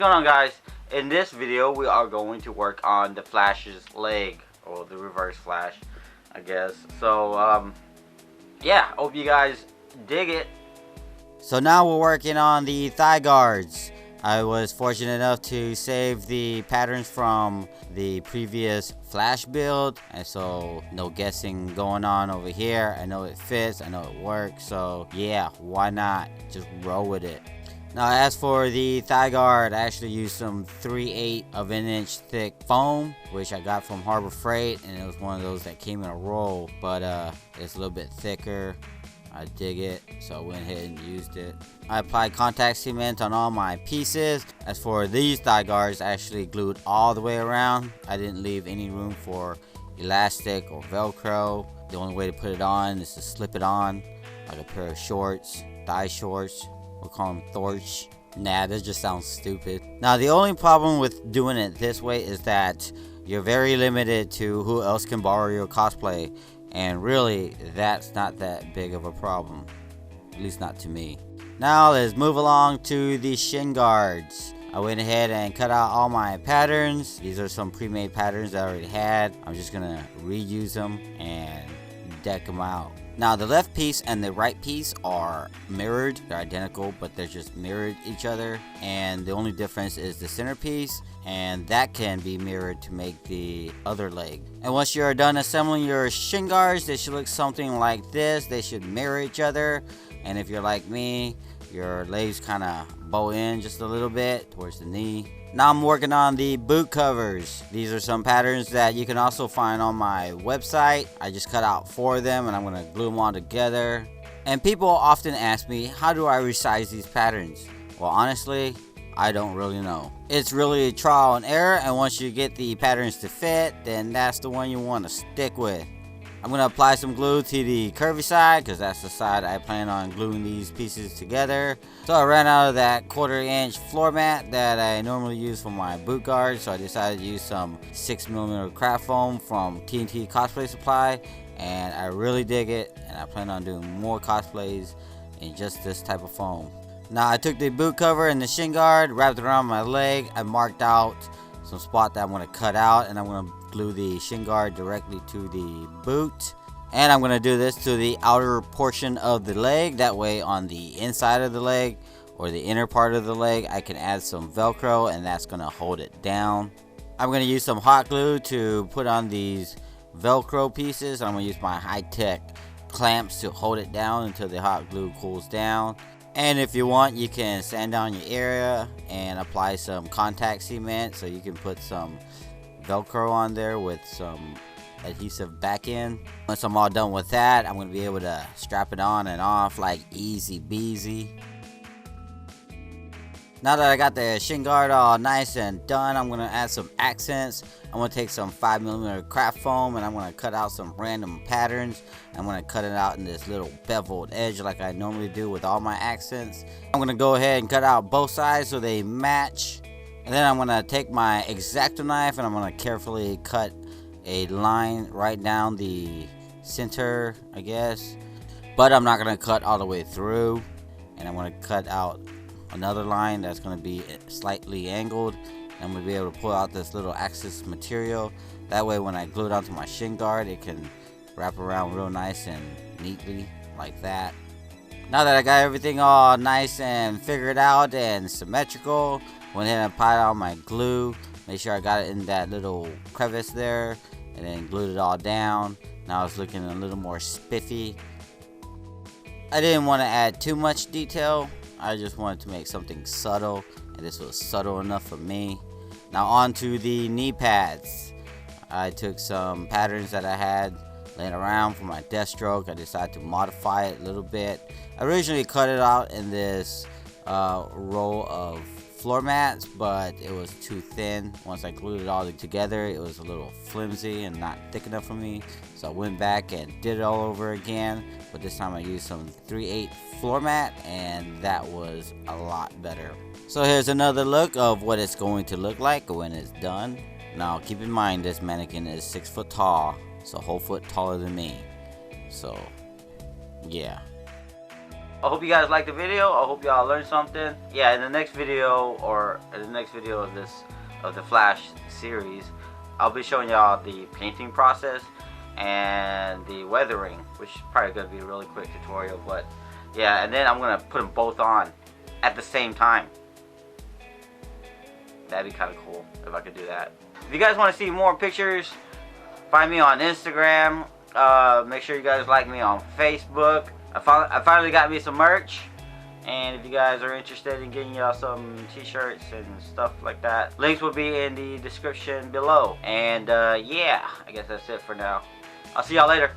What's going on, guys? In this video we are going to work on the Flash's leg, or the reverse Flash, I guess. So yeah, hope you guys dig it. So now we're working on the thigh guards. I was fortunate enough to save the patterns from the previous Flash build, and so no guessing going on over here. I know it fits, I know it works, so yeah, why not just roll with it. Now, as for the thigh guard, I actually used some 3/8 of an inch thick foam, which I got from Harbor Freight, and it was one of those that came in a roll, but it's a little bit thicker. I dig it, so I went ahead and used it. I applied contact cement on all my pieces. As for these thigh guards, I actually glued all the way around. I didn't leave any room for elastic or Velcro. The only way to put it on is to slip it on like a pair of shorts, thigh shorts. We'll call them Thorch. Nah, that just sounds stupid. Now, the only problem with doing it this way is that you're very limited to who else can borrow your cosplay. And really, that's not that big of a problem. At least not to me. Now, let's move along to the shin guards. I went ahead and cut out all my patterns. These are some pre-made patterns that I already had. I'm just gonna reuse them and deck them out. Now, the left piece and the right piece are mirrored. They're identical, but they're just mirrored each other. And the only difference is the centerpiece, and that can be mirrored to make the other leg. And once you're done assembling your shin guards, they should look something like this. They should mirror each other. And if you're like me, your legs kind of bow in just a little bit towards the knee. Now I'm working on the boot covers. These are some patterns that you can also find on my website. I just cut out 4 of them and I'm gonna glue them all together. And people often ask me, how do I resize these patterns? Well, honestly, I don't really know. It's really trial and error, and once you get the patterns to fit, then that's the one you want to stick with. I'm going to apply some glue to the curvy side, because that's the side I plan on gluing these pieces together. So I ran out of that 1/4 inch floor mat that I normally use for my boot guard, so I decided to use some 6mm craft foam from TNT Cosplay Supply, and I really dig it, and I plan on doing more cosplays in just this type of foam. Now, I took the boot cover and the shin guard, wrapped it around my leg. I marked out some spot that I'm going to cut out, and I'm going to glue the shin guard directly to the boot. And I'm going to do this to the outer portion of the leg. That way, on the inside of the leg or the inner part of the leg, I can add some Velcro, and that's going to hold it down. I'm going to use some hot glue to put on these Velcro pieces. I'm going to use my high-tech clamps to hold it down until the hot glue cools down. And if you want, you can sand down your area and apply some contact cement, so you can put some Velcro on there with some adhesive back end. Once I'm all done with that, I'm going to be able to strap it on and off like easy peasy. Now that I got the shin guard all nice and done, I'm going to add some accents. I'm going to take some 5mm craft foam, and I'm going to cut out some random patterns. I'm going to cut it out in this little beveled edge like I normally do with all my accents. I'm going to go ahead and cut out both sides so they match. And then I'm going to take my X-Acto knife, and I'm going to carefully cut a line right down the center, I guess. But I'm not going to cut all the way through. And I'm going to cut out another line that's going to be slightly angled. I'm going to be able to pull out this little access material. That way, when I glue it onto my shin guard, it can wrap around real nice and neatly like that. Now that I got everything all nice and figured out and symmetrical, went ahead and applied all my glue. Make sure I got it in that little crevice there, and then glued it all down. Now it's looking a little more spiffy. I didn't want to add too much detail. I just wanted to make something subtle, and this was subtle enough for me. Now on to the knee pads. I took some patterns that I had laying around for my Deathstroke. I decided to modify it a little bit. I originally cut it out in this roll of floor mats, but it was too thin. Once I glued it all together, it was a little flimsy and not thick enough for me. So I went back and did it all over again, but this time I used some 3/8 floor mat, and that was a lot better. So here's another look of what it's going to look like when it's done. Now keep in mind, this mannequin is 6 foot tall, so a whole foot taller than me. So yeah. I hope you guys liked the video. I hope y'all learned something. Yeah, in the next video, or in the next video of the Flash series, I'll be showing y'all the painting process and the weathering, which is probably gonna be a really quick tutorial. But yeah, and then I'm gonna put them both on at the same time. That'd be kind of cool if I could do that. If you guys want to see more pictures, find me on Instagram. Make sure you guys like me on Facebook. I finally got me some merch, and if you guys are interested in getting y'all some t-shirts and stuff like that, links will be in the description below. And yeah, I guess that's it for now. I'll see y'all later.